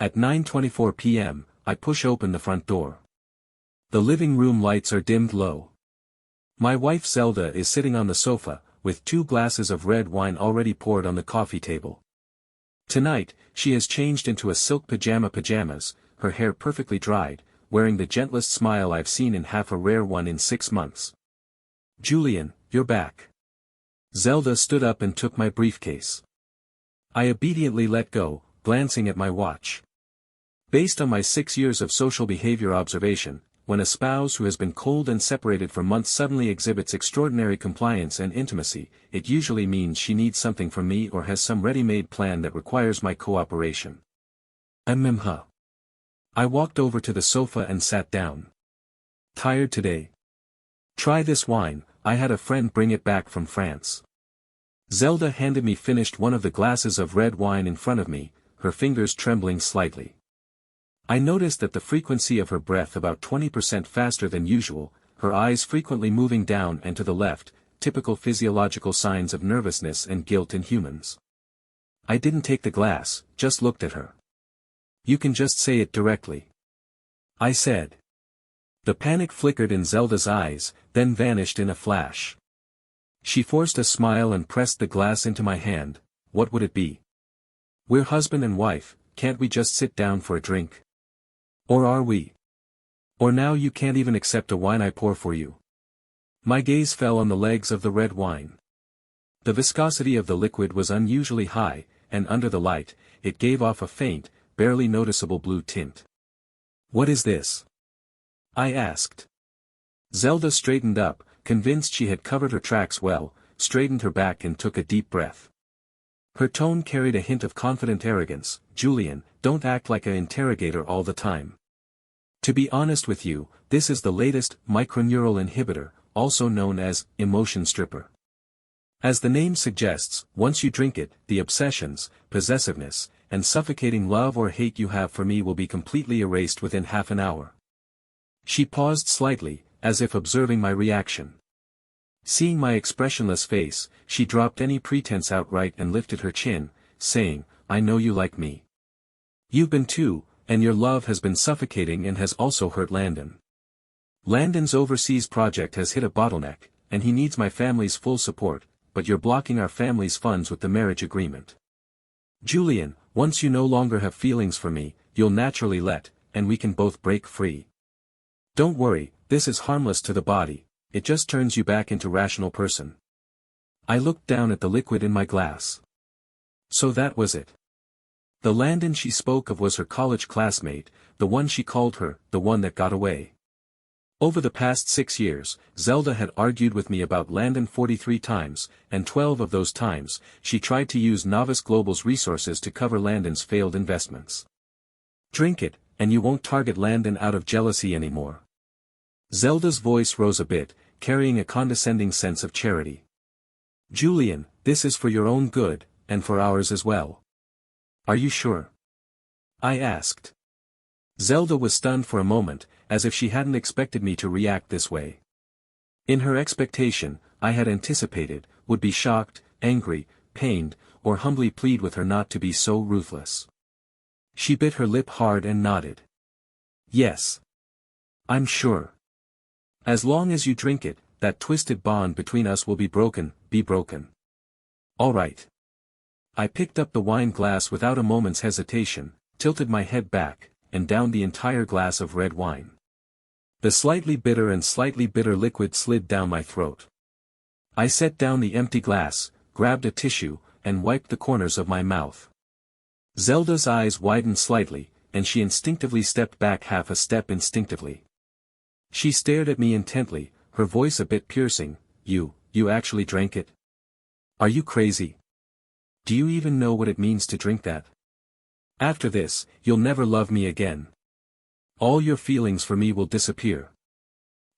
At 9:24 p.m., I push open the front door. The living room lights are dimmed low. My wife Zelda is sitting on the sofa, with 2 glasses of red wine already poured on the coffee table. Tonight, she has changed into a silk pajamas, her hair perfectly dried, wearing the gentlest smile I've seen in half a rare one in 6 months. "Julian, you're back." Zelda stood up and took my briefcase. I obediently let go, glancing at my watch. Based on my 6 years of social behavior observation, when a spouse who has been cold and separated for months suddenly exhibits extraordinary compliance and intimacy, it usually means she needs something from me or has some ready-made plan that requires my cooperation. I walked over to the sofa and sat down. "Tired today? Try this wine, I had a friend bring it back from France." Zelda handed me finished one of the glasses of red wine in front of me, her fingers trembling slightly. I noticed that the frequency of her breath about 20% faster than usual, her eyes frequently moving down and to the left, typical physiological signs of nervousness and guilt in humans. I didn't take the glass, just looked at her. "You can just say it directly," I said. The panic flickered in Zelda's eyes, then vanished in a flash. She forced a smile and pressed the glass into my hand. "What would it be?" "We're husband and wife, can't we just sit down for a drink? Or are we? Or now you can't even accept a wine I pour for you?" My gaze fell on the legs of the red wine. The viscosity of the liquid was unusually high, and under the light, it gave off a faint, barely noticeable blue tint. "What is this?" I asked. Zelda straightened up, convinced she had covered her tracks well, straightened her back and took a deep breath. Her tone carried a hint of confident arrogance. "Julian, don't act like an interrogator all the time. To be honest with you, this is the latest microneural inhibitor, also known as emotion stripper. As the name suggests, once you drink it, the obsessions, possessiveness, and suffocating love or hate you have for me will be completely erased within half an hour." She paused slightly, as if observing my reaction. Seeing my expressionless face, she dropped any pretense outright and lifted her chin, saying, "I know you like me. You've been too, and your love has been suffocating and has also hurt Landon. Landon's overseas project has hit a bottleneck, and he needs my family's full support, but you're blocking our family's funds with the marriage agreement. Julian, once you no longer have feelings for me, you'll naturally and we can both break free. Don't worry, this is harmless to the body, it just turns you back into rational person." I looked down at the liquid in my glass. So that was it. The Landon she spoke of was her college classmate, the one she called her, the one that got away. Over the past 6 years, Zelda had argued with me about Landon 43 times, and 12 of those times, she tried to use Novice Global's resources to cover Landon's failed investments. "Drink it, and you won't target Landon out of jealousy anymore." Zelda's voice rose a bit, carrying a condescending sense of charity. "Julian, this is for your own good, and for ours as well." "Are you sure?" I asked. Zelda was stunned for a moment, as if she hadn't expected me to react this way. In her expectation, I had anticipated, would be shocked, angry, pained, or humbly plead with her not to be so ruthless. She bit her lip hard and nodded. "Yes. I'm sure. As long as you drink it, that twisted bond between us will be broken. All right." I picked up the wine glass without a moment's hesitation, tilted my head back, and downed the entire glass of red wine. The slightly bitter liquid slid down my throat. I set down the empty glass, grabbed a tissue, and wiped the corners of my mouth. Zelda's eyes widened slightly, and she instinctively stepped back half a step instinctively. She stared at me intently, her voice a bit piercing. You actually drank it? Are you crazy? Do you even know what it means to drink that? After this, you'll never love me again. All your feelings for me will disappear."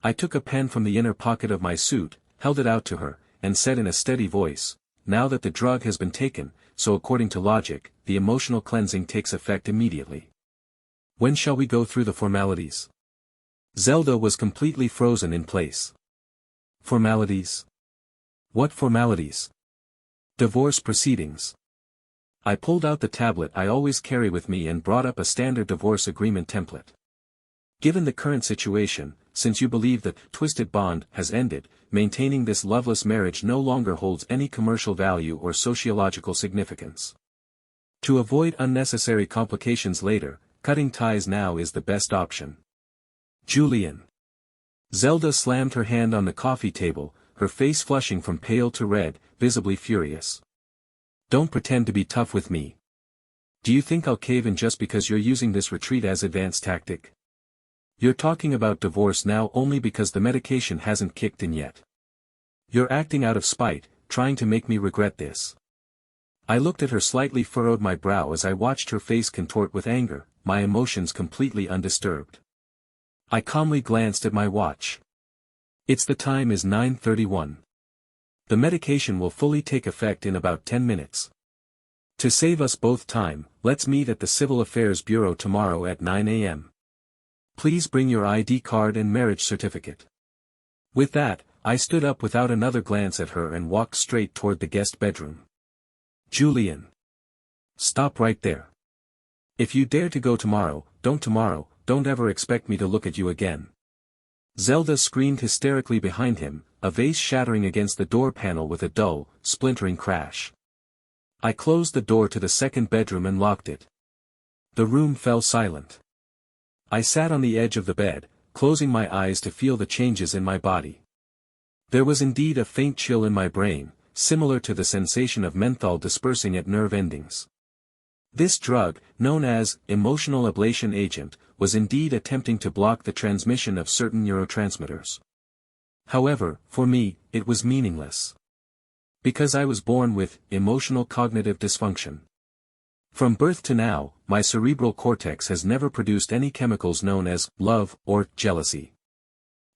I took a pen from the inner pocket of my suit, held it out to her, and said in a steady voice, "Now that the drug has been taken, so according to logic, the emotional cleansing takes effect immediately. When shall we go through the formalities?" Zelda was completely frozen in place. "Formalities? What formalities?" "Divorce proceedings." I pulled out the tablet I always carry with me and brought up a standard divorce agreement template. Given the current situation, since you believe the twisted bond has ended, maintaining this loveless marriage no longer holds any commercial value or sociological significance. To avoid unnecessary complications later, cutting ties now is the best option. Julian. Zelda slammed her hand on the coffee table, her face flushing from pale to red, visibly furious. Don't pretend to be tough with me. Do you think I'll cave in just because you're using this retreat as advanced tactic? You're talking about divorce now only because the medication hasn't kicked in yet. You're acting out of spite, trying to make me regret this. I looked at her, slightly furrowed my brow as I watched her face contort with anger, my emotions completely undisturbed. I calmly glanced at my watch. The time is 9:31. The medication will fully take effect in about 10 minutes. To save us both time, let's meet at the Civil Affairs Bureau tomorrow at 9 a.m. Please bring your ID card and marriage certificate. With that, I stood up without another glance at her and walked straight toward the guest bedroom. Julian. Stop right there. If you dare to go tomorrow, don't ever expect me to look at you again. Zelda screamed hysterically behind him, a vase shattering against the door panel with a dull, splintering crash. I closed the door to the second bedroom and locked it. The room fell silent. I sat on the edge of the bed, closing my eyes to feel the changes in my body. There was indeed a faint chill in my brain, similar to the sensation of menthol dispersing at nerve endings. This drug, known as emotional ablation agent, was indeed attempting to block the transmission of certain neurotransmitters. However, for me, it was meaningless. Because I was born with emotional cognitive dysfunction. From birth to now, my cerebral cortex has never produced any chemicals known as love or jealousy.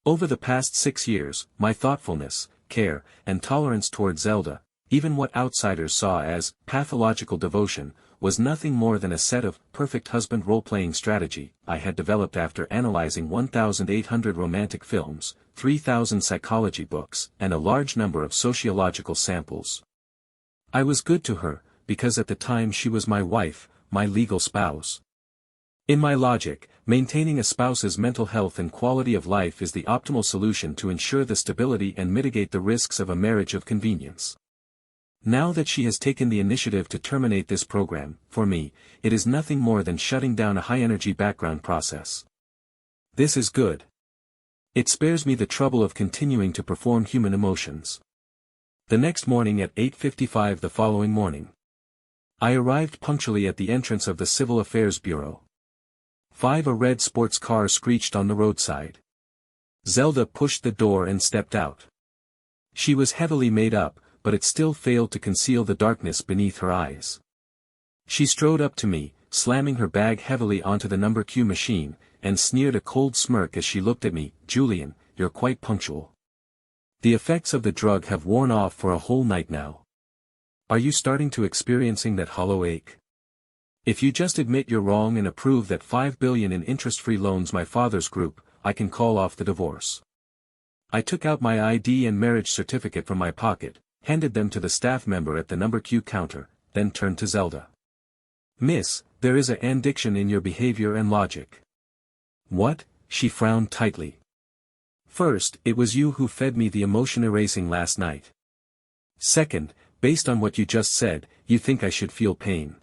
Over the past 6 years, my thoughtfulness, care, and tolerance toward Zelda, even what outsiders saw as pathological devotion, was nothing more than a set of perfect husband role-playing strategy I had developed after analyzing 1,800 romantic films, 3,000 psychology books, and a large number of sociological samples. I was good to her, because at the time she was my wife, my legal spouse. In my logic, maintaining a spouse's mental health and quality of life is the optimal solution to ensure the stability and mitigate the risks of a marriage of convenience. Now that she has taken the initiative to terminate this program, for me, it is nothing more than shutting down a high-energy background process. This is good. It spares me the trouble of continuing to perform human emotions. The next morning at 8:55 the following morning. I arrived punctually at the entrance of the Civil Affairs Bureau. A red sports car screeched on the roadside. Zelda pushed the door and stepped out. She was heavily made up, but it still failed to conceal the darkness beneath her eyes. She strode up to me, slamming her bag heavily onto the number Q machine, and sneered a cold smirk as she looked at me. Julian, you're quite punctual. The effects of the drug have worn off for a whole night now. Are you starting to experiencing that hollow ache? If you just admit you're wrong and approve that $5 billion in interest-free loans my father's group, I can call off the divorce. I took out my ID and marriage certificate from my pocket, handed them to the staff member at the number Q counter, then turned to Zelda. Miss, there is an addiction in your behavior and logic. What? She frowned tightly. First, it was you who fed me the emotion erasing last night. Second, based on what you just said, you think I should feel pain.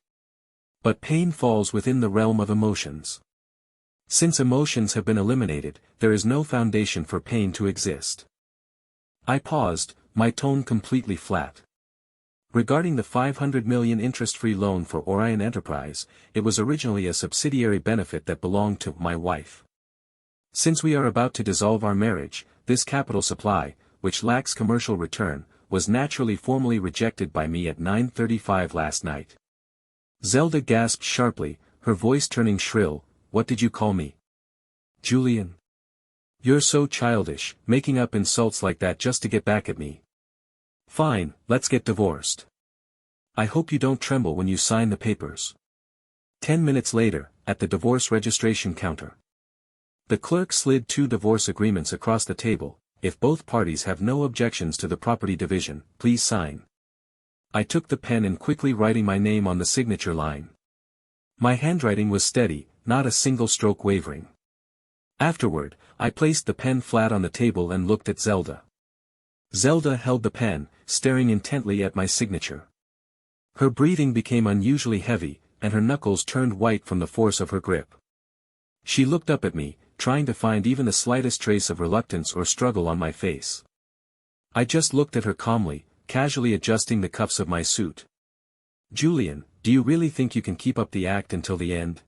But pain falls within the realm of emotions. Since emotions have been eliminated, there is no foundation for pain to exist. I paused, my tone completely flat. Regarding the $500 million interest-free loan for Orion Enterprise, it was originally a subsidiary benefit that belonged to my wife. Since we are about to dissolve our marriage, this capital supply, which lacks commercial return, was naturally formally rejected by me at 9:35 last night. Zelda gasped sharply, her voice turning shrill. What did you call me? Julian. You're so childish, making up insults like that just to get back at me. Fine, let's get divorced. I hope you don't tremble when you sign the papers. 10 minutes later, at the divorce registration counter. The clerk slid 2 divorce agreements across the table. If both parties have no objections to the property division, please sign. I took the pen and quickly writing my name on the signature line. My handwriting was steady, not a single stroke wavering. Afterward, I placed the pen flat on the table and looked at Zelda. Zelda held the pen, staring intently at my signature. Her breathing became unusually heavy, and her knuckles turned white from the force of her grip. She looked up at me, trying to find even the slightest trace of reluctance or struggle on my face. I just looked at her calmly, casually adjusting the cuffs of my suit. "Julian, do you really think you can keep up the act until the end?"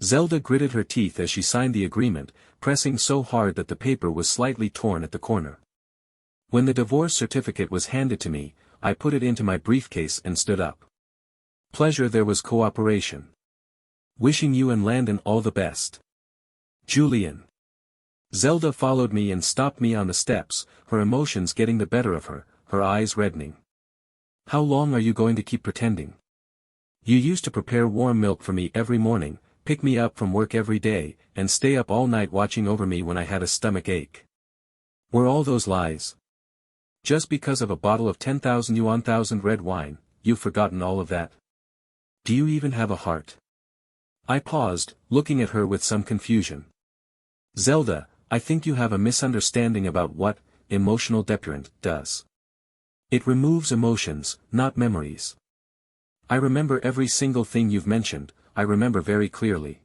Zelda gritted her teeth as she signed the agreement, pressing so hard that the paper was slightly torn at the corner. When the divorce certificate was handed to me, I put it into my briefcase and stood up. "Pleasure, there was cooperation. Wishing you and Landon all the best. Julian." Zelda followed me and stopped me on the steps, her emotions getting the better of her, her eyes reddening. "How long are you going to keep pretending? You used to prepare warm milk for me every morning, pick me up from work every day, and stay up all night watching over me when I had a stomach ache. Were all those lies? Just because of a bottle of 10,000 yuan thousand red wine, you've forgotten all of that? Do you even have a heart?" I paused, looking at her with some confusion. "Zelda, I think you have a misunderstanding about what emotional depurant does. It removes emotions, not memories. I remember every single thing you've mentioned, I remember very clearly.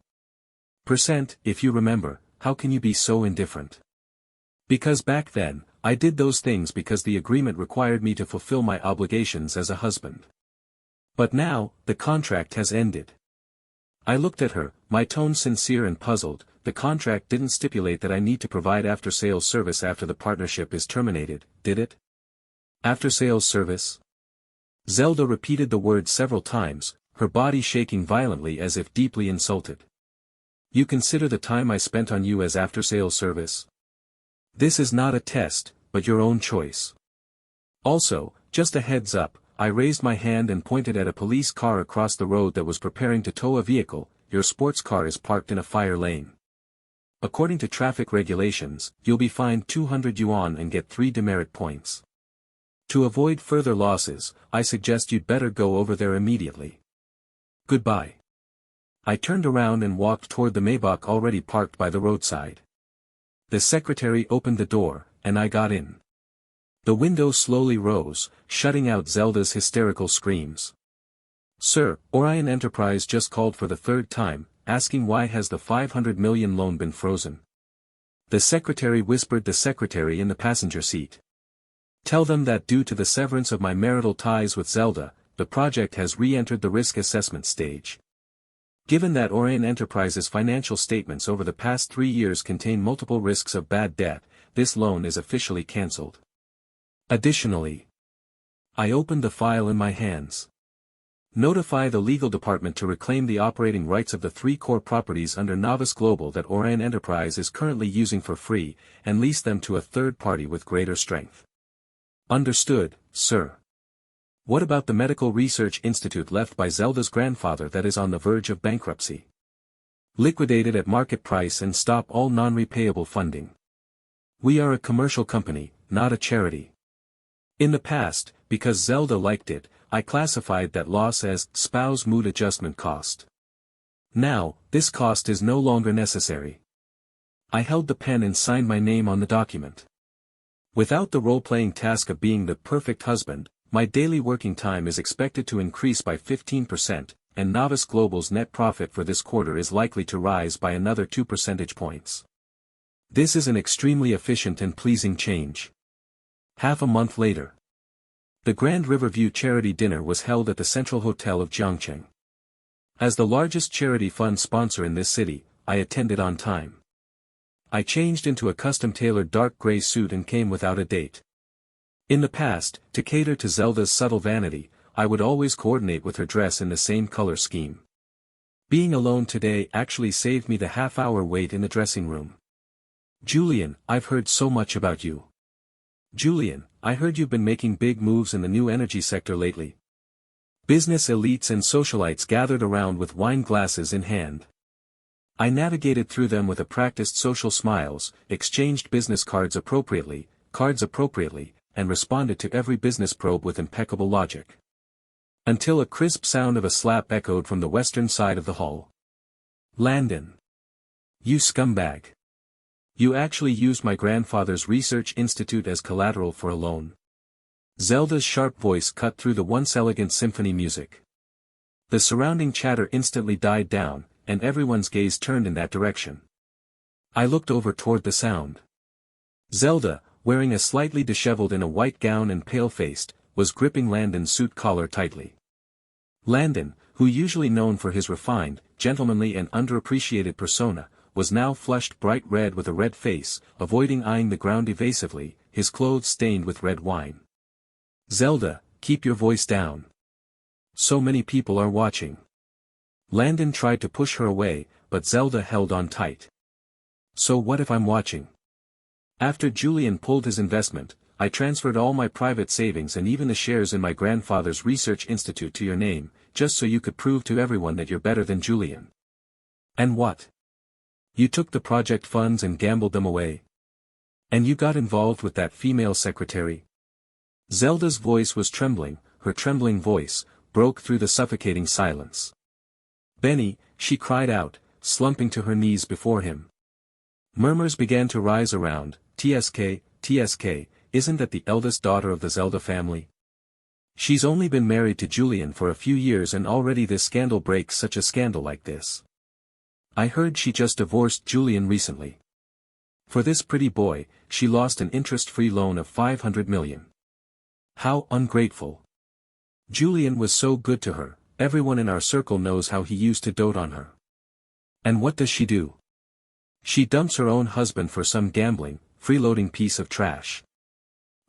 If you remember, how can you be so indifferent? Because back then, I did those things because the agreement required me to fulfill my obligations as a husband. But now, the contract has ended." I looked at her, my tone sincere and puzzled. "The contract didn't stipulate that I need to provide after-sales service after the partnership is terminated, did it? After-sales service?" Zelda repeated the word several times, her body shaking violently as if deeply insulted. "You consider the time I spent on you as after-sales service? This is not a test, but your own choice. Also, just a heads up," I raised my hand and pointed at a police car across the road that was preparing to tow a vehicle. "Your sports car is parked in a fire lane. According to traffic regulations, you'll be fined 200 yuan and get 3 demerit points. To avoid further losses, I suggest you'd better go over there immediately. Goodbye." I turned around and walked toward the Maybach already parked by the roadside. The secretary opened the door, and I got in. The window slowly rose, shutting out Zelda's hysterical screams. "Sir, Orion Enterprise just called for the third time, asking why has the 500 million loan been frozen?" The secretary whispered the secretary in the passenger seat. "Tell them that due to the severance of my marital ties with Zelda, the project has re-entered the risk assessment stage. Given that Orion Enterprises' financial statements over the past 3 years contain multiple risks of bad debt, this loan is officially cancelled. Additionally," I opened the file in my hands. "Notify the legal department to reclaim the operating rights of the 3 core properties under Novice Global that Orion Enterprise is currently using for free, and lease them to a third party with greater strength." "Understood, sir. What about the medical research institute left by Zelda's grandfather that is on the verge of bankruptcy? Liquidate it at market price and stop all non-repayable funding. We are a commercial company, not a charity. In the past, because Zelda liked it, I classified that loss as spouse mood adjustment cost. Now, this cost is no longer necessary." I held the pen and signed my name on the document. Without the role-playing task of being the perfect husband, my daily working time is expected to increase by 15%, and Novice Global's net profit for this quarter is likely to rise by another 2 percentage points. This is an extremely efficient and pleasing change. Half a month later. The Grand Riverview charity dinner was held at the Central Hotel of Jiangcheng. As the largest charity fund sponsor in this city, I attended on time. I changed into a custom-tailored dark gray suit and came without a date. In the past, to cater to Zelda's subtle vanity, I would always coordinate with her dress in the same color scheme. Being alone today actually saved me the half-hour wait in the dressing room. "Julian, I've heard so much about you. Julian, I heard you've been making big moves in the new energy sector lately." Business elites and socialites gathered around with wine glasses in hand. I navigated through them with a practiced social smiles, exchanged business cards appropriately, and responded to every business probe with impeccable logic. Until a crisp sound of a slap echoed from the western side of the hall. Landon. You scumbag. You actually used my grandfather's research institute as collateral for a loan. Zelda's sharp voice cut through the once elegant symphony music. The surrounding chatter instantly died down, and everyone's gaze turned in that direction. I looked over toward the sound. Zelda, wearing a slightly disheveled in a white gown and pale-faced, was gripping Landon's suit collar tightly. Landon, who usually known for his refined, gentlemanly and underappreciated persona, was now flushed bright red with a red face, avoiding eyeing the ground evasively, his clothes stained with red wine. Zelda, keep your voice down. So many people are watching. Landon tried to push her away, but Zelda held on tight. So what if I'm watching? After Julian pulled his investment, I transferred all my private savings and even the shares in my grandfather's research institute to your name, just so you could prove to everyone that you're better than Julian. And what? You took the project funds and gambled them away. And you got involved with that female secretary. Zelda's voice was trembling, her trembling voice broke through the suffocating silence. Benny, she cried out, slumping to her knees before him. Murmurs began to rise around. TSK, isn't that the eldest daughter of the Zelda family? She's only been married to Julian for a few years and already this scandal breaks such a scandal like this. I heard she just divorced Julian recently. For this pretty boy, she lost an interest-free loan of $500 million. How ungrateful. Julian was so good to her, everyone in our circle knows how he used to dote on her. And what does she do? She dumps her own husband for some gambling, freeloading piece of trash.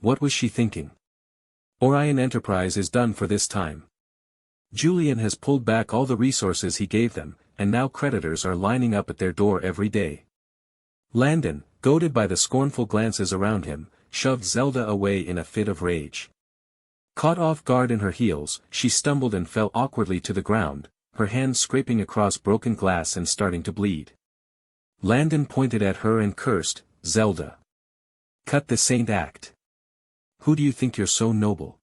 What was she thinking? Orion Enterprise is done for this time. Julian has pulled back all the resources he gave them, and now creditors are lining up at their door every day. Landon, goaded by the scornful glances around him, shoved Zelda away in a fit of rage. Caught off guard in her heels, she stumbled and fell awkwardly to the ground, her hands scraping across broken glass and starting to bleed. Landon pointed at her and cursed, Zelda. Cut the saint act. Who do you think you're so noble?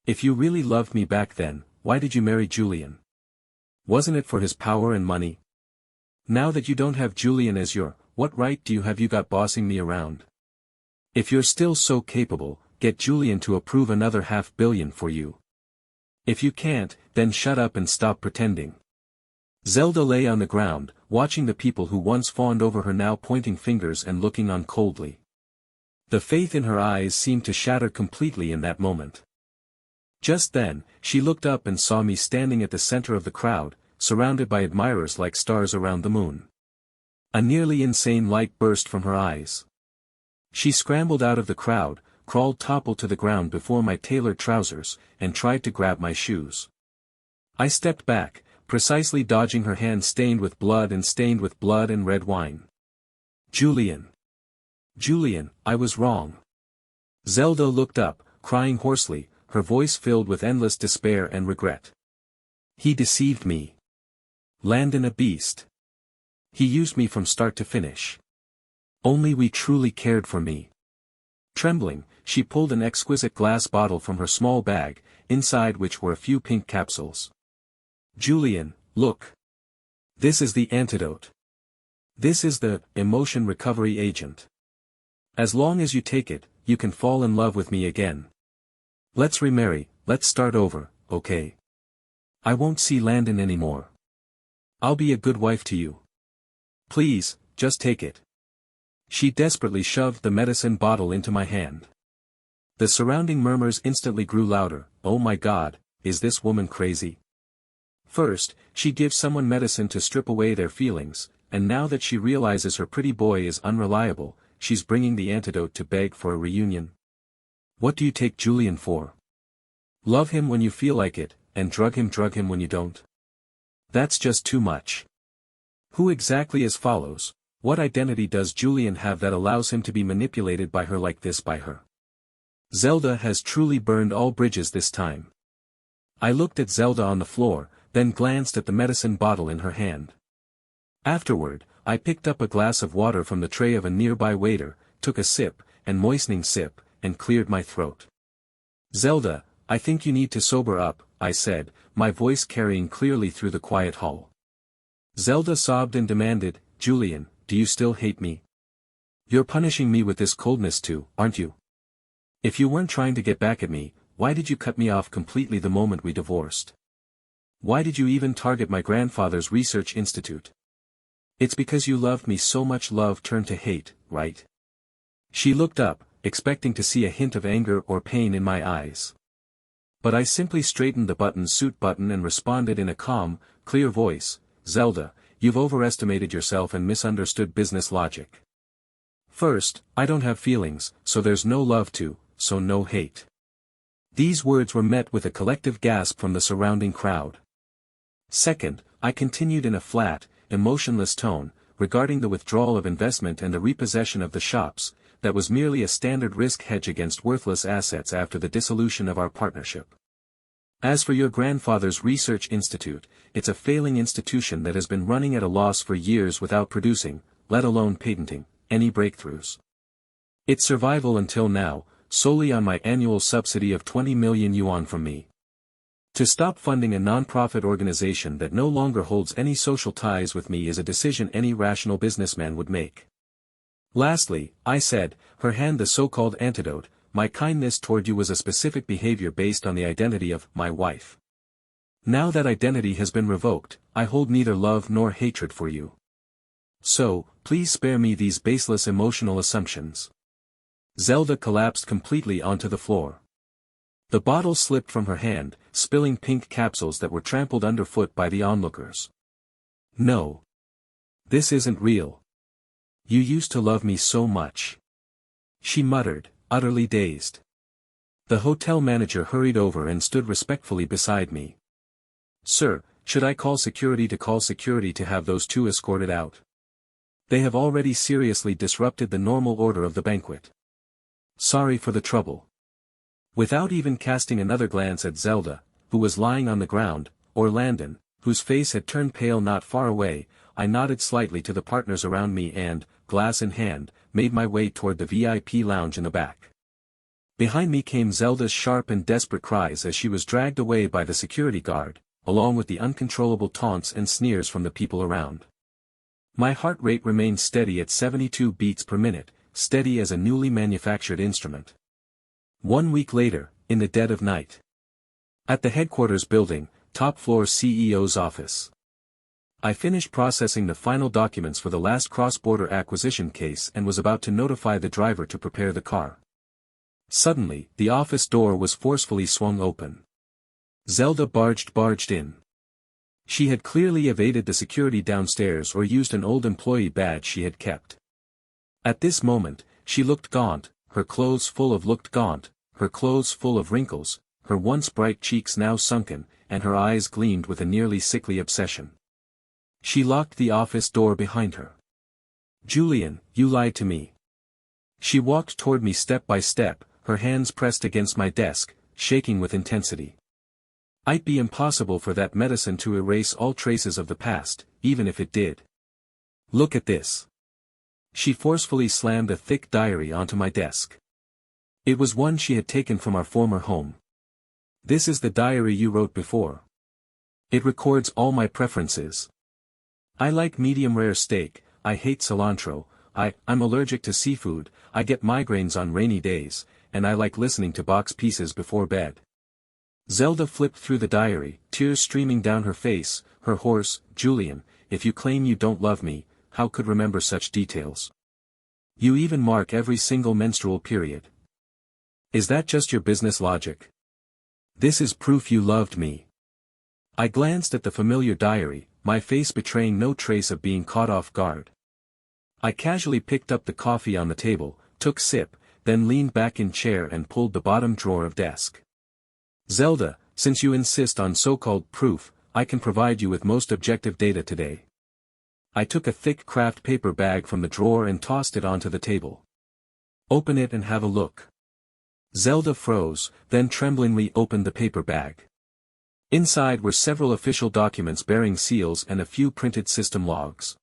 If you really loved me back then, why did you marry Julian? Wasn't it for his power and money? Now that you don't have Julian as your, what right do you have you got bossing me around? If you're still so capable, get Julian to approve another $500 million for you. If you can't, then shut up and stop pretending. Zelda lay on the ground, watching the people who once fawned over her now pointing fingers and looking on coldly. The faith in her eyes seemed to shatter completely in that moment. Just then, she looked up and saw me standing at the center of the crowd, surrounded by admirers like stars around the moon. A nearly insane light burst from her eyes. She scrambled out of the crowd, crawled toppled to the ground before my tailored trousers, and tried to grab my shoes. I stepped back, precisely dodging her hand stained with blood and red wine. Julian. Julian, I was wrong. Zelda looked up, crying hoarsely, her voice filled with endless despair and regret. He deceived me. Landon a beast. He used me from start to finish. Only we truly cared for me. Trembling, she pulled an exquisite glass bottle from her small bag, inside which were a few pink capsules. Julian, look. This is the antidote. This is the emotion recovery agent. As long as you take it, you can fall in love with me again. Let's remarry, let's start over, okay? I won't see Landon anymore. I'll be a good wife to you. Please, just take it. She desperately shoved the medicine bottle into my hand. The surrounding murmurs instantly grew louder. Oh my God, is this woman crazy? First, she gives someone medicine to strip away their feelings, and now that she realizes her pretty boy is unreliable, she's bringing the antidote to beg for a reunion. What do you take Julian for? Love him when you feel like it, and drug him when you don't? That's just too much. Who exactly is follows? What identity does Julian have that allows him to be manipulated by her like this by her? Zelda has truly burned all bridges this time. I looked at Zelda on the floor, then glanced at the medicine bottle in her hand. Afterward, I picked up a glass of water from the tray of a nearby waiter, took a sip, and moistening sip, and cleared my throat. Zelda, I think you need to sober up, I said, my voice carrying clearly through the quiet hall. Zelda sobbed and demanded, Julian, do you still hate me? You're punishing me with this coldness too, aren't you? If you weren't trying to get back at me, why did you cut me off completely the moment we divorced? Why did you even target my grandfather's research institute? It's because you loved me so much. Love turned to hate, right? She looked up, expecting to see a hint of anger or pain in my eyes. But I simply straightened the suit button and responded in a calm, clear voice, Zelda, you've overestimated yourself and misunderstood business logic. First, I don't have feelings, so there's no love to, so no hate. These words were met with a collective gasp from the surrounding crowd. Second, I continued in a flat, emotionless tone, regarding the withdrawal of investment and the repossession of the shops, that was merely a standard risk hedge against worthless assets after the dissolution of our partnership. As for your grandfather's research institute, it's a failing institution that has been running at a loss for years without producing, let alone patenting, any breakthroughs. Its survival until now, solely on my annual subsidy of 20 million yuan from me. To stop funding a non-profit organization that no longer holds any social ties with me is a decision any rational businessman would make. Lastly, I said, her hand the so-called antidote, my kindness toward you was a specific behavior based on the identity of my wife. Now that identity has been revoked, I hold neither love nor hatred for you. So, please spare me these baseless emotional assumptions. Zelda collapsed completely onto the floor. The bottle slipped from her hand, spilling pink capsules that were trampled underfoot by the onlookers. No. This isn't real. You used to love me so much. She muttered, utterly dazed. The hotel manager hurried over and stood respectfully beside me. Sir, should I call security to have those two escorted out? They have already seriously disrupted the normal order of the banquet. Sorry for the trouble. Without even casting another glance at Zelda, who was lying on the ground, or Landon, whose face had turned pale not far away, I nodded slightly to the partners around me and, glass in hand, made my way toward the VIP lounge in the back. Behind me came Zelda's sharp and desperate cries as she was dragged away by the security guard, along with the uncontrollable taunts and sneers from the people around. My heart rate remained steady at 72 beats per minute, steady as a newly manufactured instrument. 1 week later, in the dead of night. At the headquarters building, top floor CEO's office. I finished processing the final documents for the last cross-border acquisition case and was about to notify the driver to prepare the car. Suddenly, the office door was forcefully swung open. Zelda barged in. She had clearly evaded the security downstairs or used an old employee badge she had kept. At this moment, she looked gaunt, her clothes full of wrinkles, her once bright cheeks now sunken, and her eyes gleamed with a nearly sickly obsession. She locked the office door behind her. Julian, you lied to me. She walked toward me step by step, her hands pressed against my desk, shaking with intensity. It'd be impossible for that medicine to erase all traces of the past, even if it did. Look at this. She forcefully slammed a thick diary onto my desk. It was one she had taken from our former home. This is the diary you wrote before. It records all my preferences. I like medium rare steak, I hate cilantro, I'm allergic to seafood, I get migraines on rainy days, and I like listening to Bach's pieces before bed. Zelda flipped through the diary, tears streaming down her face, her hoarse, Julian, if you claim you don't love me, how could remember such details? You even mark every single menstrual period. Is that just your business logic? This is proof you loved me. I glanced at the familiar diary, my face betraying no trace of being caught off guard. I casually picked up the coffee on the table, took sip, then leaned back in chair and pulled the bottom drawer of desk. Zelda, since you insist on so-called proof, I can provide you with most objective data today. I took a thick craft paper bag from the drawer and tossed it onto the table. Open it and have a look. Zelda froze, then tremblingly opened the paper bag. Inside were several official documents bearing seals and a few printed system logs.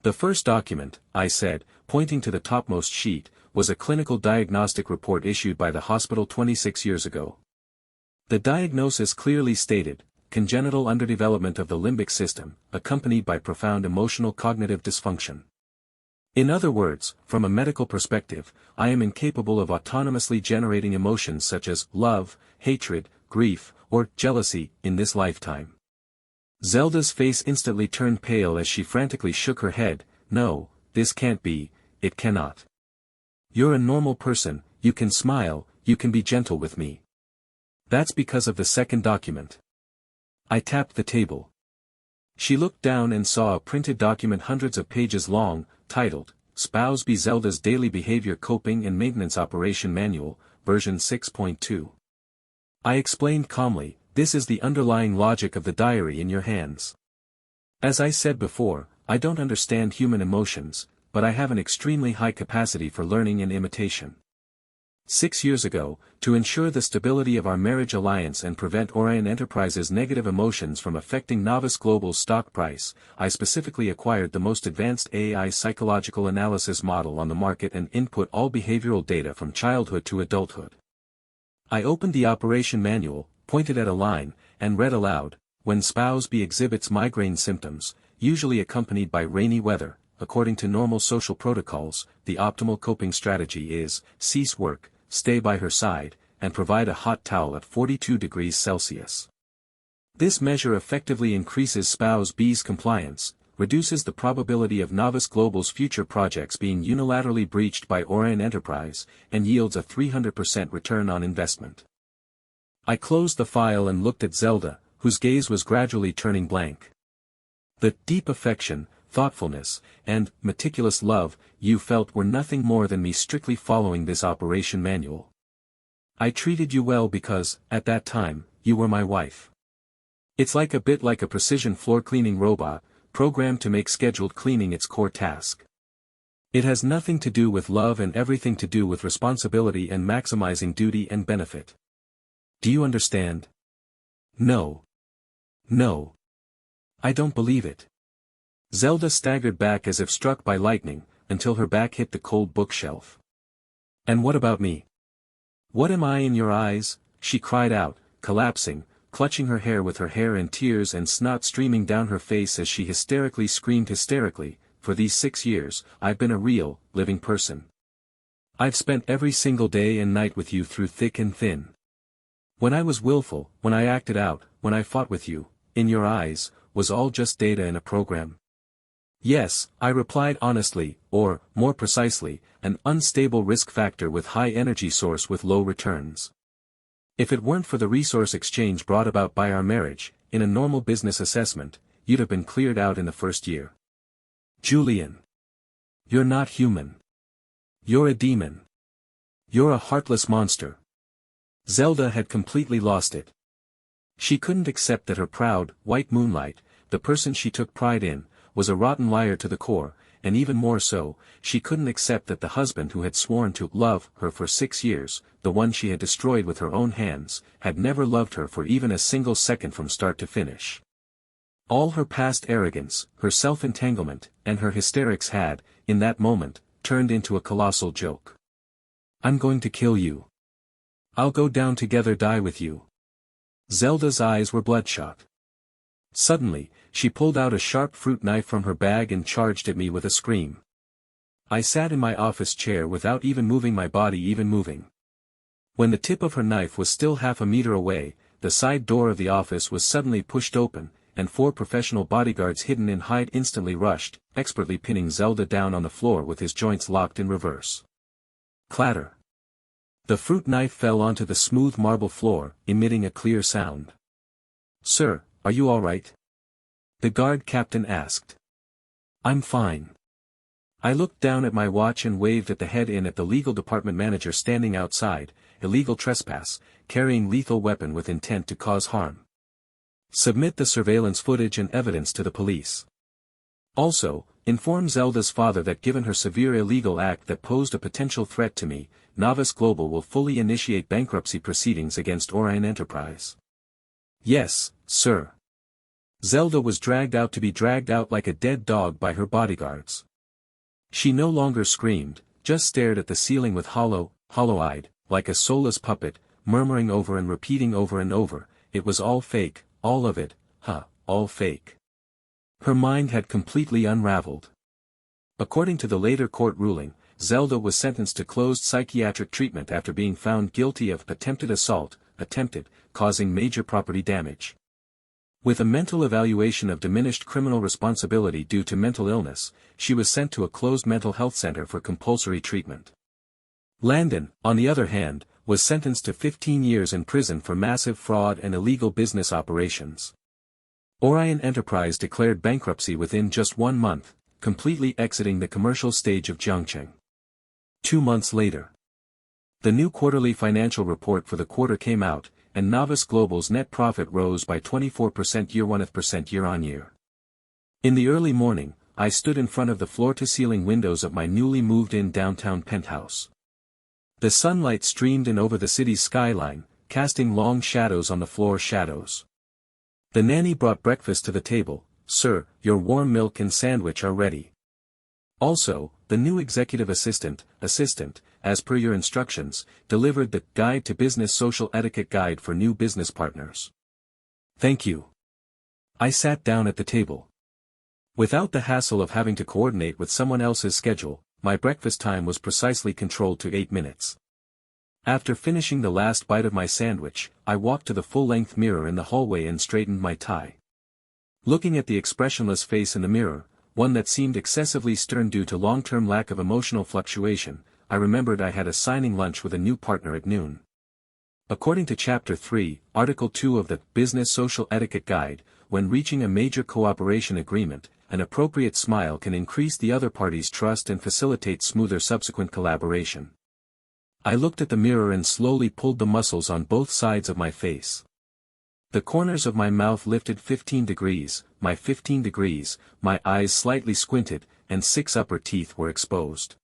The first document, I said, pointing to the topmost sheet, was a clinical diagnostic report issued by the hospital 26 years ago. The diagnosis clearly stated, congenital underdevelopment of the limbic system, accompanied by profound emotional cognitive dysfunction. In other words, from a medical perspective, I am incapable of autonomously generating emotions such as love, hatred, grief, or jealousy in this lifetime. Zelda's face instantly turned pale as she frantically shook her head. No, this can't be, it cannot. You're a normal person, you can smile, you can be gentle with me. That's because of the second document. I tapped the table. She looked down and saw a printed document hundreds of pages long, titled, Spouse B. Zelda's Daily Behavior Coping and Maintenance Operation Manual, version 6.2. I explained calmly, this is the underlying logic of the diary in your hands. As I said before, I don't understand human emotions, but I have an extremely high capacity for learning and imitation. 6 years ago, to ensure the stability of our marriage alliance and prevent Orion Enterprises' negative emotions from affecting Novice Global's stock price, I specifically acquired the most advanced AI psychological analysis model on the market and input all behavioral data from childhood to adulthood. I opened the operation manual, pointed at a line, and read aloud, when spouse B exhibits migraine symptoms, usually accompanied by rainy weather, according to normal social protocols, the optimal coping strategy is, cease work, stay by her side, and provide a hot towel at 42 degrees Celsius. This measure effectively increases spouse B's compliance, reduces the probability of Novice Global's future projects being unilaterally breached by Orion Enterprise, and yields a 300% return on investment. I closed the file and looked at Zelda, whose gaze was gradually turning blank. The deep affection, thoughtfulness, and meticulous love you felt were nothing more than me strictly following this operation manual. I treated you well because, at that time, you were my wife. It's a bit like a precision floor cleaning robot, programmed to make scheduled cleaning its core task. It has nothing to do with love and everything to do with responsibility and maximizing duty and benefit. Do you understand? No. No. I don't believe it. Zelda staggered back as if struck by lightning, until her back hit the cold bookshelf. And what about me? What am I in your eyes? She cried out, collapsing, clutching her hair with her hair and tears and snot streaming down her face as she hysterically screamed hysterically, for these 6 years, I've been a real, living person. I've spent every single day and night with you through thick and thin. When I was willful, when I acted out, when I fought with you, in your eyes, was all just data in a program? Yes, I replied honestly, or, more precisely, an unstable risk factor with high energy source with low returns. If it weren't for the resource exchange brought about by our marriage, in a normal business assessment, you'd have been cleared out in the first year. Julian. You're not human. You're a demon. You're a heartless monster. Zelda had completely lost it. She couldn't accept that her proud, white moonlight, the person she took pride in, was a rotten liar to the core, and even more so, she couldn't accept that the husband who had sworn to love her for 6 years, the one she had destroyed with her own hands, had never loved her for even a single second from start to finish. All her past arrogance, her self-entanglement, and her hysterics had, in that moment, turned into a colossal joke. I'm going to kill you. I'll go down together, die with you. Zelda's eyes were bloodshot. Suddenly, she pulled out a sharp fruit knife from her bag and charged at me with a scream. I sat in my office chair without even moving my body even moving. When the tip of her knife was still half a meter away, the side door of the office was suddenly pushed open, and 4 professional bodyguards hidden in hide instantly rushed, expertly pinning Zelda down on the floor with his joints locked in reverse. Clatter. The fruit knife fell onto the smooth marble floor, emitting a clear sound. Sir, are you all right? The guard captain asked. I'm fine. I looked down at my watch and waved at the head-in at the legal department manager standing outside, illegal trespass, carrying lethal weapon with intent to cause harm. Submit the surveillance footage and evidence to the police. Also, inform Zelda's father that given her severe illegal act that posed a potential threat to me, Novice Global will fully initiate bankruptcy proceedings against Orion Enterprise. Yes, sir. Zelda was dragged out to be dragged out like a dead dog by her bodyguards. She no longer screamed, just stared at the ceiling with hollow-eyed, like a soulless puppet, murmuring over and repeating over and over, "It was all fake, all of it, all fake." Her mind had completely unraveled. According to the later court ruling, Zelda was sentenced to closed psychiatric treatment after being found guilty of attempted assault, causing major property damage. With a mental evaluation of diminished criminal responsibility due to mental illness, she was sent to a closed mental health center for compulsory treatment. Landon, on the other hand, was sentenced to 15 years in prison for massive fraud and illegal business operations. Orion Enterprise declared bankruptcy within just 1 month, completely exiting the commercial stage of Jiangcheng. 2 months later, the new quarterly financial report for the quarter came out, and Novice Global's net profit rose by 24% year-on-year. In the early morning, I stood in front of the floor-to-ceiling windows of my newly moved-in downtown penthouse. The sunlight streamed in over the city's skyline, casting long shadows on the floor shadows. The nanny brought breakfast to the table. "Sir, your warm milk and sandwich are ready." Also, the new executive assistant, as per your instructions, delivered the Guide to Business Social Etiquette Guide for New Business Partners. "Thank you." I sat down at the table. Without the hassle of having to coordinate with someone else's schedule, my breakfast time was precisely controlled to 8 minutes. After finishing the last bite of my sandwich, I walked to the full-length mirror in the hallway and straightened my tie. Looking at the expressionless face in the mirror, one that seemed excessively stern due to long-term lack of emotional fluctuation, I remembered I had a signing lunch with a new partner at noon. According to Chapter 3, Article 2 of the Business Social Etiquette Guide, when reaching a major cooperation agreement, an appropriate smile can increase the other party's trust and facilitate smoother subsequent collaboration. I looked at the mirror and slowly pulled the muscles on both sides of my face. The corners of my mouth lifted 15 degrees, my eyes slightly squinted, and 6 upper teeth were exposed.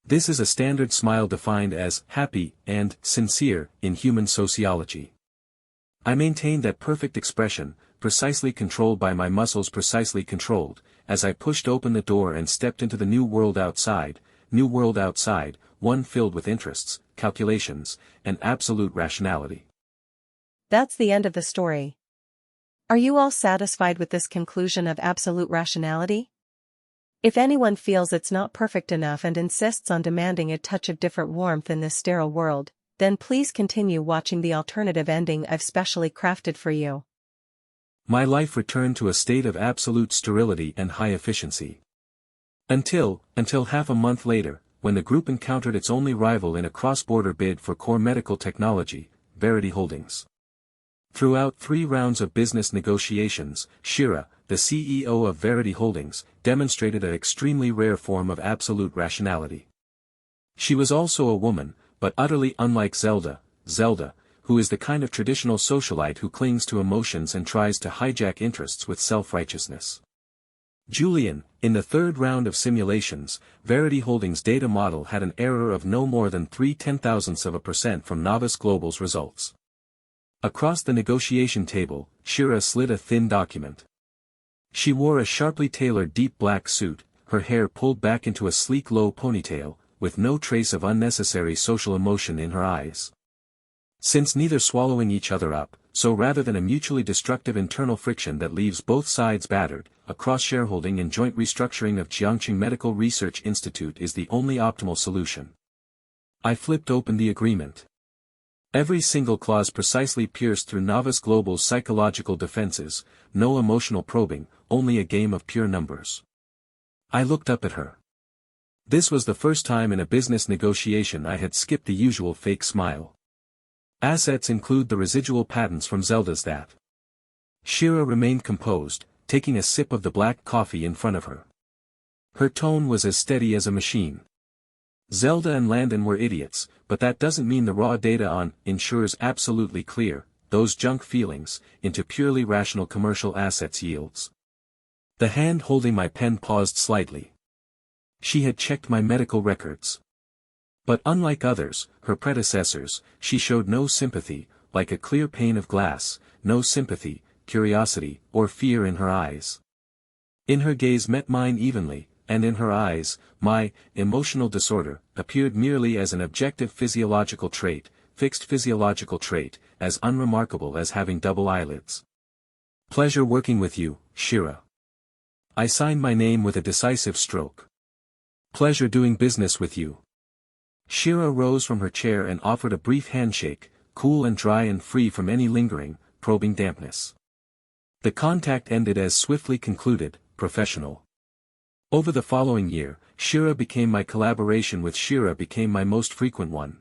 This is a standard smile defined as happy and sincere in human sociology. I maintained that perfect expression, precisely controlled by my muscles precisely controlled, as I pushed open the door and stepped into the new world outside, one filled with interests, calculations, and absolute rationality. That's the end of the story. Are you all satisfied with this conclusion of absolute rationality? If anyone feels it's not perfect enough and insists on demanding a touch of different warmth in this sterile world, then please continue watching the alternative ending I've specially crafted for you. My life returned to a state of absolute sterility and high efficiency. Until half a month later, when the group encountered its only rival in a cross-border bid for core medical technology, Verity Holdings. Throughout 3 rounds of business negotiations, Shira, the CEO of Verity Holdings, demonstrated an extremely rare form of absolute rationality. She was also a woman, but utterly unlike Zelda, who is the kind of traditional socialite who clings to emotions and tries to hijack interests with self-righteousness. Julian, in the 3rd round of simulations, Verity Holdings' data model had an error of no more than 0.3% from Novice Global's results. Across the negotiation table, Shira slid a thin document. She wore a sharply tailored deep black suit, her hair pulled back into a sleek low ponytail, with no trace of unnecessary social emotion in her eyes. Since neither swallowing each other up, so rather than a mutually destructive internal friction that leaves both sides battered, a cross-shareholding and joint restructuring of Jiangxing Medical Research Institute is the only optimal solution. I flipped open the agreement. Every single clause precisely pierced through Novice Global's psychological defenses, no emotional probing, only a game of pure numbers. I looked up at her. This was the first time in a business negotiation I had skipped the usual fake smile. Assets include the residual patents from Zelda's that. Shira remained composed, taking a sip of the black coffee in front of her. Her tone was as steady as a machine. Zelda and Landon were idiots, but that doesn't mean the raw data on ensures absolutely clear, those junk feelings, into purely rational commercial assets yields. The hand holding my pen paused slightly. She had checked my medical records. But unlike others, her predecessors, she showed no sympathy, like a clear pane of glass, no sympathy, curiosity, or fear in her eyes. In her gaze met mine evenly, and in her eyes, my emotional disorder appeared merely as an objective physiological trait, fixed physiological trait, as unremarkable as having double eyelids. Pleasure working with you, Shira. I signed my name with a decisive stroke. Pleasure doing business with you. Shira rose from her chair and offered a brief handshake, cool and dry and free from any lingering, probing dampness. The contact ended as swiftly concluded, professional. Over the following year, Shira became my collaboration with Shira became my most frequent one.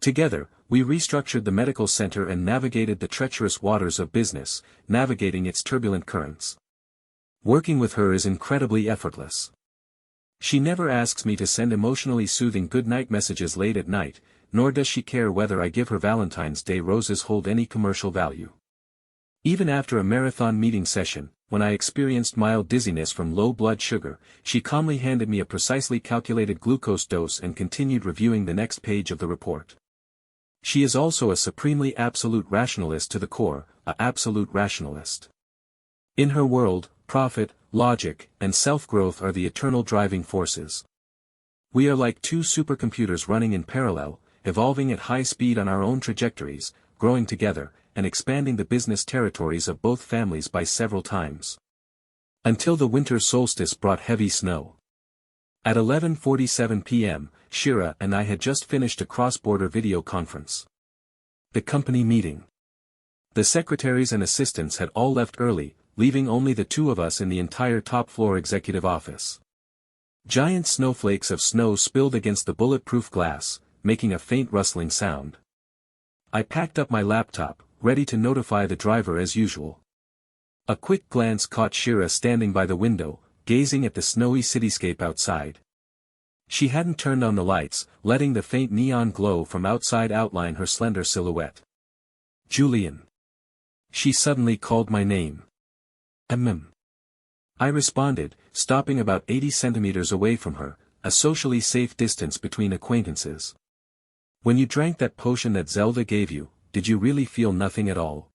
Together, we restructured the medical center and navigated the treacherous waters of business, navigating its turbulent currents. Working with her is incredibly effortless. She never asks me to send emotionally soothing goodnight messages late at night, nor does she care whether I give her Valentine's Day roses hold any commercial value. Even after a marathon meeting session, when I experienced mild dizziness from low blood sugar, she calmly handed me a precisely calculated glucose dose and continued reviewing the next page of the report. She is also a supremely absolute rationalist to the core, a absolute rationalist. In her world, profit, logic, and self-growth are the eternal driving forces. We are like two supercomputers running in parallel, evolving at high speed on our own trajectories, growing together, and expanding the business territories of both families by several times. Until the winter solstice brought heavy snow. At 11:47 p.m., Shira and I had just finished a cross-border video conference. The company meeting. The secretaries and assistants had all left early, leaving only the two of us in the entire top-floor executive office. Giant snowflakes of snow spilled against the bulletproof glass, making a faint rustling sound. I packed up my laptop, ready to notify the driver as usual. A quick glance caught Shira standing by the window, gazing at the snowy cityscape outside. She hadn't turned on the lights, letting the faint neon glow from outside outline her slender silhouette. Julian. She suddenly called my name. I responded, stopping about 80 centimeters away from her, a socially safe distance between acquaintances. When you drank that potion that Zelda gave you, did you really feel nothing at all?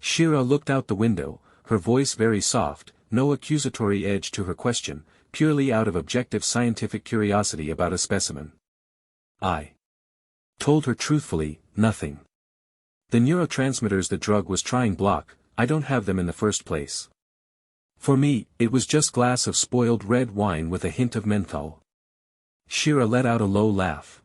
Shira looked out the window, her voice very soft, no accusatory edge to her question, purely out of objective scientific curiosity about a specimen. I told her truthfully, nothing. The neurotransmitters the drug was trying block, I don't have them in the first place. For me, it was just glass of spoiled red wine with a hint of menthol. Shira let out a low laugh.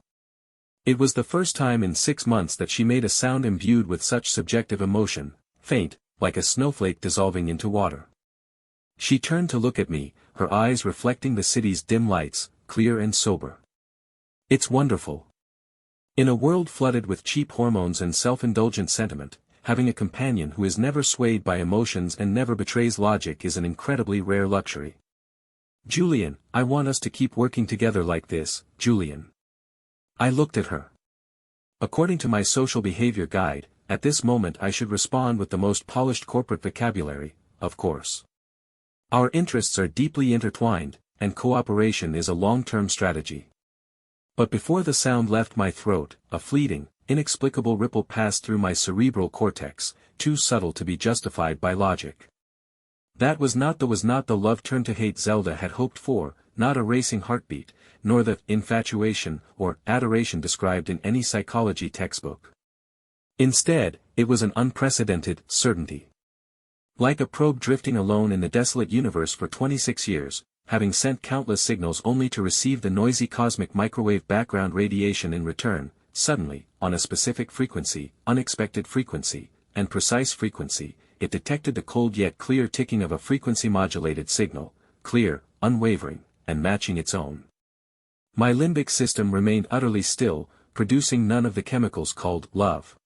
It was the first time in 6 months that she made a sound imbued with such subjective emotion, faint, like a snowflake dissolving into water. She turned to look at me, her eyes reflecting the city's dim lights, clear and sober. It's wonderful. In a world flooded with cheap hormones and self-indulgent sentiment, having a companion who is never swayed by emotions and never betrays logic is an incredibly rare luxury. Julian, I want us to keep working together like this, Julian. I looked at her. According to my social behavior guide, at this moment I should respond with the most polished corporate vocabulary, of course. Our interests are deeply intertwined, and cooperation is a long-term strategy. But before the sound left my throat, a fleeting, inexplicable ripple passed through my cerebral cortex, too subtle to be justified by logic. That was not the love-turn-to-hate Zelda had hoped for, not a racing heartbeat, nor the infatuation or adoration described in any psychology textbook. Instead, it was an unprecedented certainty. Like a probe drifting alone in the desolate universe for 26 years, having sent countless signals only to receive the noisy cosmic microwave background radiation in return, suddenly, on a specific frequency, unexpected frequency, and precise frequency, it detected the cold yet clear ticking of a frequency-modulated signal, clear, unwavering, and matching its own. My limbic system remained utterly still, producing none of the chemicals called love.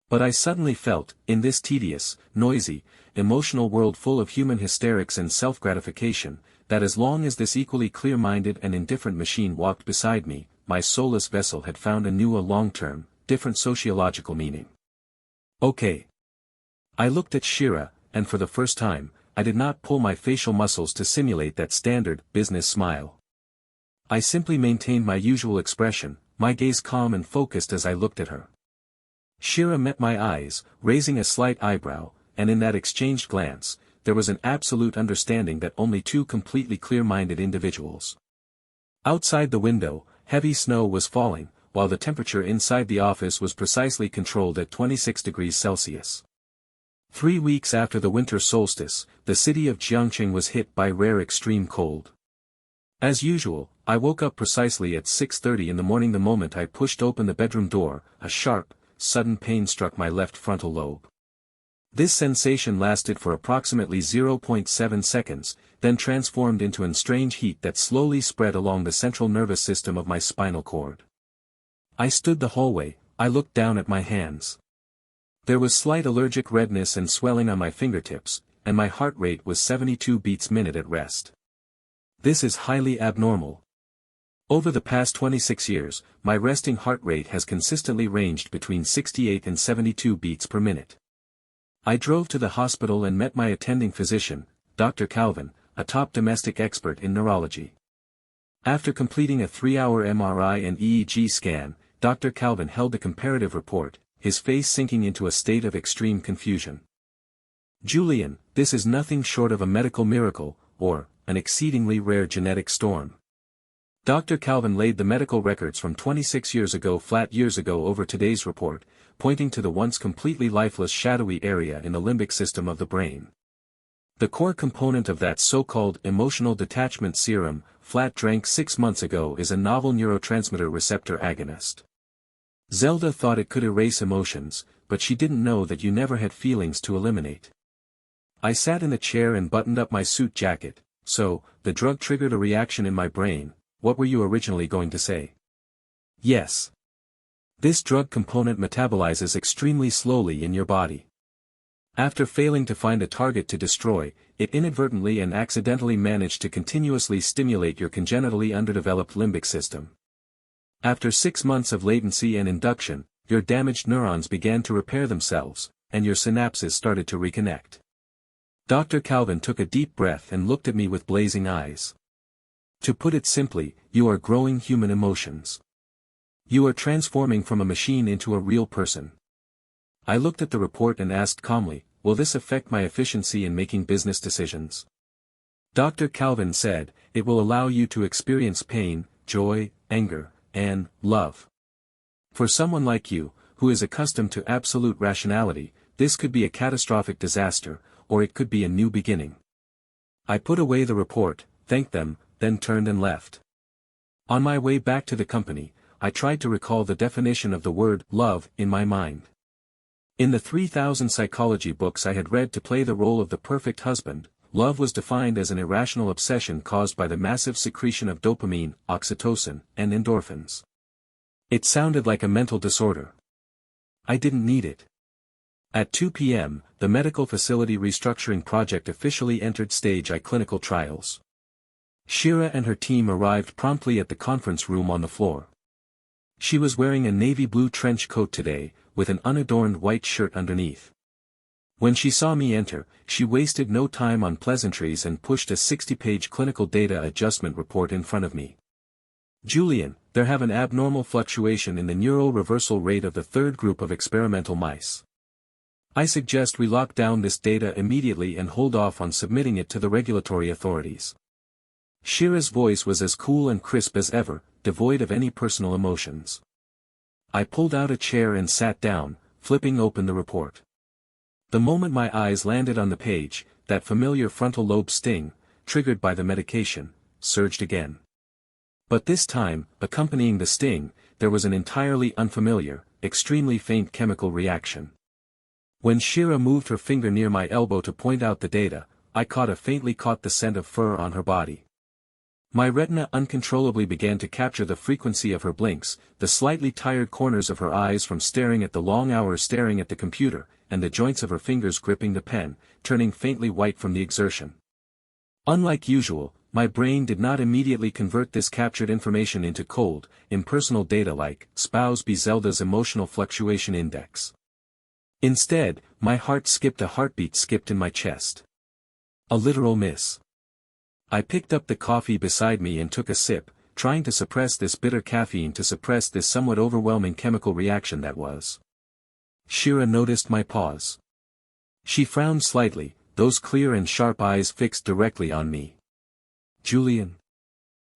But I suddenly felt, in this tedious, noisy, emotional world full of human hysterics and self-gratification, that as long as this equally clear-minded and indifferent machine walked beside me, my soulless vessel had found a new long-term, different sociological meaning. Okay. I looked at Shira, and for the first time, I did not pull my facial muscles to simulate that standard, business smile. I simply maintained my usual expression, my gaze calm and focused as I looked at her. Shira met my eyes, raising a slight eyebrow, and in that exchanged glance, there was an absolute understanding that only two completely clear-minded individuals. Outside the window, heavy snow was falling, while the temperature inside the office was precisely controlled at 26 degrees Celsius. 3 weeks after the winter solstice, the city of Jiangqing was hit by rare extreme cold. As usual, I woke up precisely at 6:30 in the morning. The moment I pushed open the bedroom door, a sharp, sudden pain struck my left frontal lobe. This sensation lasted for approximately 0.7 seconds, then transformed into a strange heat that slowly spread along the central nervous system of my spinal cord. I stood the hallway. I looked down at my hands. There was slight allergic redness and swelling on my fingertips, and my heart rate was 72 beats per minute at rest. This is highly abnormal. Over the past 26 years, my resting heart rate has consistently ranged between 68 and 72 beats per minute. I drove to the hospital and met my attending physician, Dr. Calvin, a top domestic expert in neurology. After completing a 3-hour MRI and EEG scan, Dr. Calvin held a comparative report, his face sinking into a state of extreme confusion. "Julian, this is nothing short of a medical miracle, or an exceedingly rare genetic storm." Dr. Calvin laid the medical records from 26 years ago over today's report, pointing to the once completely lifeless shadowy area in the limbic system of the brain. The core component of that so-called emotional detachment serum, Flat drank 6 months ago, is a novel neurotransmitter receptor agonist. Zelda thought it could erase emotions, but she didn't know that you never had feelings to eliminate. I sat in the chair and buttoned up my suit jacket. "So, the drug triggered a reaction in my brain. What were you originally going to say?" "Yes. This drug component metabolizes extremely slowly in your body. After failing to find a target to destroy, it inadvertently and accidentally managed to continuously stimulate your congenitally underdeveloped limbic system. After 6 months of latency and induction, your damaged neurons began to repair themselves, and your synapses started to reconnect." Dr. Calvin took a deep breath and looked at me with blazing eyes. "To put it simply, you are growing human emotions. You are transforming from a machine into a real person." I looked at the report and asked calmly, "Will this affect my efficiency in making business decisions?" Dr. Calvin said, "It will allow you to experience pain, joy, anger, and love. For someone like you, who is accustomed to absolute rationality, this could be a catastrophic disaster, or it could be a new beginning." I put away the report, thanked them, then turned and left. On my way back to the company, I tried to recall the definition of the word love in my mind. In the 3,000 psychology books I had read to play the role of the perfect husband, love was defined as an irrational obsession caused by the massive secretion of dopamine, oxytocin, and endorphins. It sounded like a mental disorder. I didn't need it. At 2 p.m., the medical facility restructuring project officially entered stage I clinical trials. Shira and her team arrived promptly at the conference room on the floor. She was wearing a navy blue trench coat today, with an unadorned white shirt underneath. When she saw me enter, she wasted no time on pleasantries and pushed a 60-page clinical data adjustment report in front of me. "Julian, there have an abnormal fluctuation in the neural reversal rate of the third group of experimental mice. I suggest we lock down this data immediately and hold off on submitting it to the regulatory authorities." Shira's voice was as cool and crisp as ever, devoid of any personal emotions. I pulled out a chair and sat down, flipping open the report. The moment my eyes landed on the page, that familiar frontal lobe sting, triggered by the medication, surged again. But this time, accompanying the sting, there was an entirely unfamiliar, extremely faint chemical reaction. When Shira moved her finger near my elbow to point out the data, I faintly caught the scent of fur on her body. My retina uncontrollably began to capture the frequency of her blinks, the slightly tired corners of her eyes from staring at the long hours staring at the computer, and the joints of her fingers gripping the pen, turning faintly white from the exertion. Unlike usual, my brain did not immediately convert this captured information into cold, impersonal data like Spouse B. Zelda's emotional fluctuation index. Instead, my heart skipped, a heartbeat skipped in my chest. A literal miss. I picked up the coffee beside me and took a sip, trying to suppress this bitter caffeine, to suppress this somewhat overwhelming chemical reaction that was. Shira noticed my pause. She frowned slightly, those clear and sharp eyes fixed directly on me. "Julian,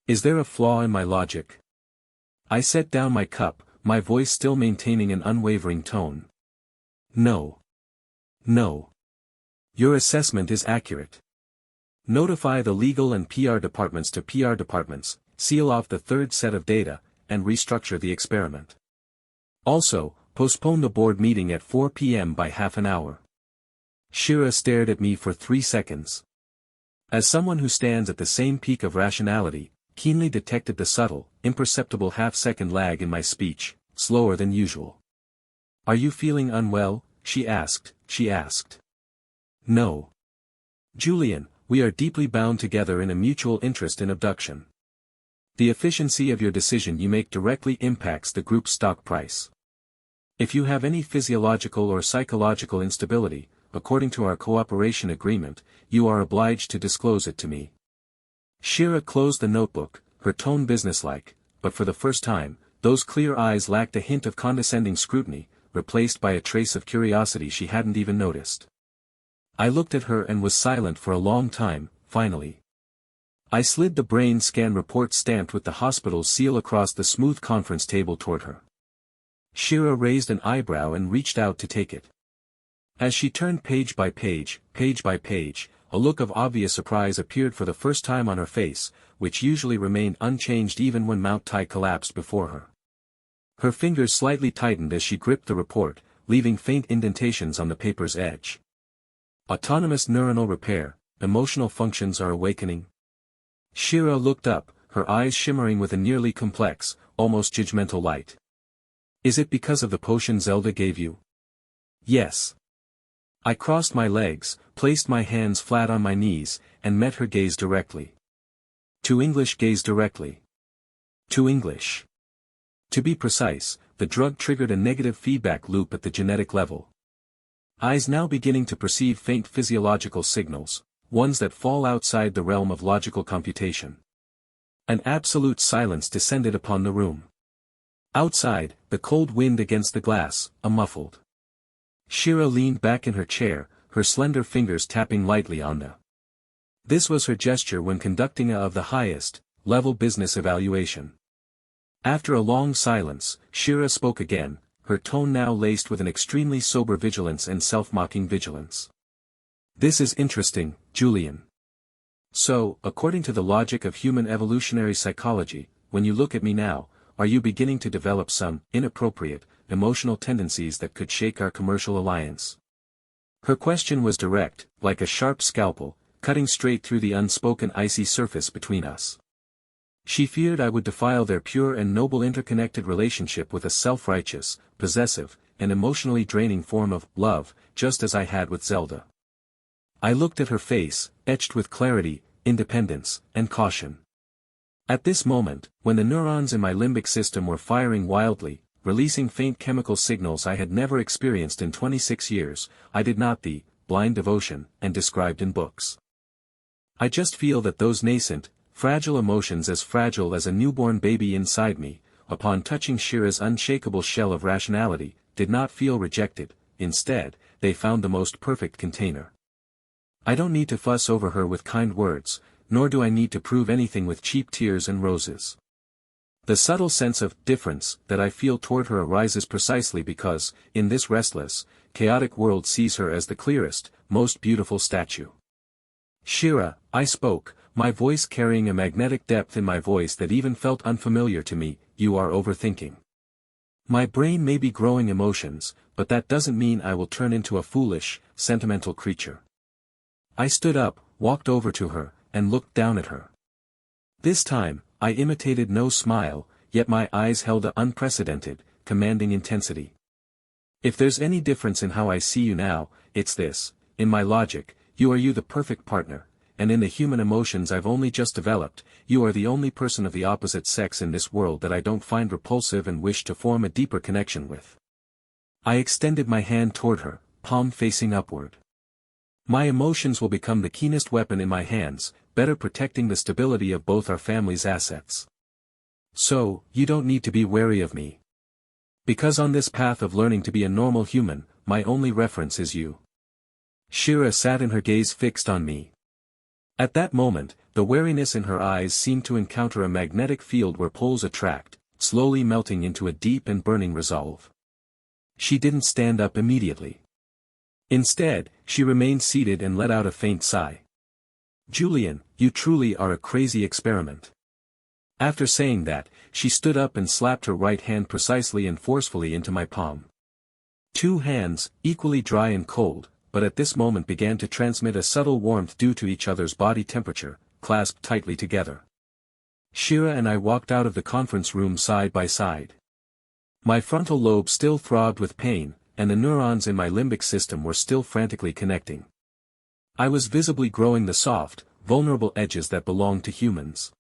is there a flaw in my logic?" I set down my cup, my voice still maintaining an unwavering tone. No. No. Your assessment is accurate. Notify the legal and PR departments to PR departments, seal off the third set of data, and restructure the experiment. Also, postpone the board meeting at 4 p.m. by half an hour. Shira stared at me for 3 seconds. As someone who stands at the same peak of rationality, keenly detected the subtle, imperceptible half-second lag in my speech, slower than usual. Are you feeling unwell? She asked. No. Julian, we are deeply bound together in a mutual interest in abduction. The efficiency of your decision you make directly impacts the group's stock price. If you have any physiological or psychological instability, according to our cooperation agreement, you are obliged to disclose it to me. Shira closed the notebook, her tone businesslike, but for the first time, those clear eyes lacked a hint of condescending scrutiny, replaced by a trace of curiosity she hadn't even noticed. I looked at her and was silent for a long time. Finally, I slid the brain scan report stamped with the hospital's seal across the smooth conference table toward her. Shira raised an eyebrow and reached out to take it. As she turned page by page, a look of obvious surprise appeared for the first time on her face, which usually remained unchanged even when Mount Tai collapsed before her. Her fingers slightly tightened as she gripped the report, leaving faint indentations on the paper's edge. Autonomous neuronal repair, emotional functions are awakening. Shira looked up, her eyes shimmering with a nearly complex, almost judgmental light. Is it because of the potion Zelda gave you? Yes. I crossed my legs, placed my hands flat on my knees, and met her gaze directly. To English. To be precise, the drug triggered a negative feedback loop at the genetic level. Eyes now beginning to perceive faint physiological signals, ones that fall outside the realm of logical computation. An absolute silence descended upon the room. Outside, the cold wind against the glass, a muffled. Shira leaned back in her chair, her slender fingers tapping lightly on the. This was her gesture when conducting a of the highest level business evaluation. After a long silence, Shira spoke again, her tone now laced with an extremely sober vigilance and self-mocking vigilance. This is interesting, Julian. So, according to the logic of human evolutionary psychology, when you look at me now, are you beginning to develop some inappropriate, emotional tendencies that could shake our commercial alliance? Her question was direct, like a sharp scalpel, cutting straight through the unspoken icy surface between us. She feared I would defile their pure and noble interconnected relationship with a self-righteous, possessive, and emotionally draining form of love, just as I had with Zelda. I looked at her face, etched with clarity, independence, and caution. At this moment, when the neurons in my limbic system were firing wildly, releasing faint chemical signals I had never experienced in 26 years, I did not the blind devotion and described in books. I just feel that those nascent, fragile emotions as fragile as a newborn baby inside me, upon touching Shira's unshakable shell of rationality, did not feel rejected, instead, they found the most perfect container. I don't need to fuss over her with kind words, nor do I need to prove anything with cheap tears and roses. The subtle sense of difference that I feel toward her arises precisely because, in this restless, chaotic world sees her as the clearest, most beautiful statue. Shira, I spoke, my voice carrying a magnetic depth in my voice that even felt unfamiliar to me. You are overthinking. My brain may be growing emotions, but that doesn't mean I will turn into a foolish, sentimental creature. I stood up, walked over to her, and looked down at her. This time, I imitated no smile, yet my eyes held an unprecedented, commanding intensity. If there's any difference in how I see you now, it's this: in my logic, you are the perfect partner, and in the human emotions I've only just developed, you are the only person of the opposite sex in this world that I don't find repulsive and wish to form a deeper connection with. I extended my hand toward her, palm facing upward. My emotions will become the keenest weapon in my hands, better protecting the stability of both our family's assets. So, you don't need to be wary of me. Because on this path of learning to be a normal human, my only reference is you. Shira sat in her gaze fixed on me. At that moment, the wariness in her eyes seemed to encounter a magnetic field where poles attract, slowly melting into a deep and burning resolve. She didn't stand up immediately. Instead, she remained seated and let out a faint sigh. "Julian, you truly are a crazy experiment." After saying that, she stood up and slapped her right hand precisely and forcefully into my palm. Two hands, equally dry and cold, but at this moment began to transmit a subtle warmth due to each other's body temperature, clasped tightly together. Shira and I walked out of the conference room side by side. My frontal lobe still throbbed with pain, and the neurons in my limbic system were still frantically connecting. I was visibly growing the soft, vulnerable edges that belong to humans.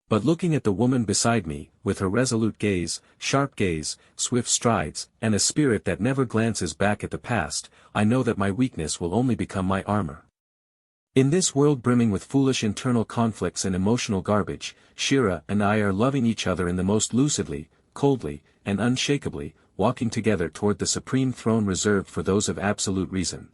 But looking at the woman beside me, with her resolute gaze, sharp gaze, swift strides, and a spirit that never glances back at the past, I know that my weakness will only become my armor. In this world brimming with foolish internal conflicts and emotional garbage, Shira and I are loving each other in the most lucidly, coldly, and unshakably, walking together toward the supreme throne reserved for those of absolute reason.